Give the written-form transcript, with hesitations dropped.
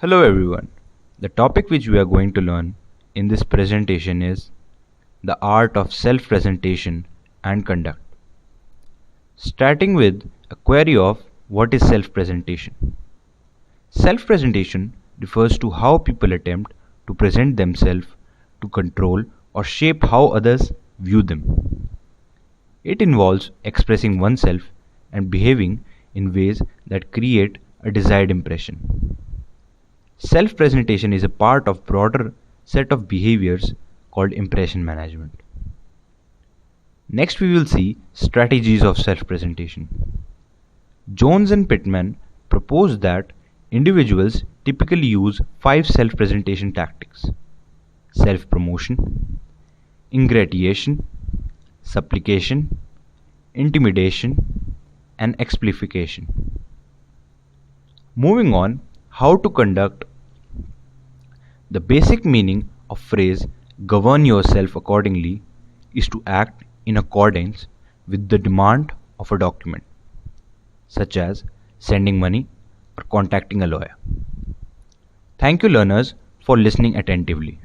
Hello everyone. The topic which we are going to learn in this presentation is the art of self-presentation and conduct. Starting with a query of what is self-presentation. Self-presentation refers to how people attempt to present themselves to control or shape how others view them. It involves expressing oneself and behaving in ways that create a desired impression. Self-presentation is a part of broader set of behaviors called impression management. Next we will see strategies of self-presentation. Jones and Pittman propose that individuals typically use 5 self-presentation tactics: self-promotion, ingratiation, supplication, intimidation, and exemplification. Moving on, how to conduct. The basic meaning of phrase govern yourself accordingly is to act in accordance with the demand of a document, such as sending money or contacting a lawyer. Thank you learners for listening attentively.